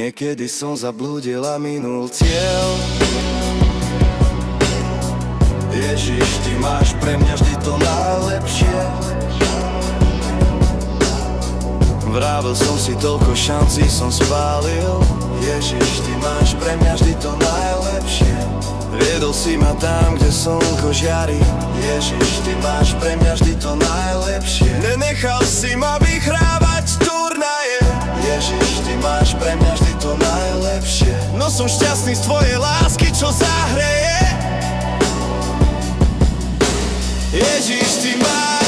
Niekedy som zablúdil a minul cieľ. Ježiš, ty máš pre mňa vždy to najlepšie. Vravel som si, toľko šancí som spálil. Ježiš, ty máš pre mňa vždy to najlepšie. Viedol si ma tam, kde slnko žiari. Ježiš, ty máš pre mňa vždy to najlepšie. Nenechal si ma vyhrávať turnaje. Ježiš, ty máš pre mňa vždy to najlepšie. No som šťastný z tvojej lásky, čo zahreje. Ježiš, ty máš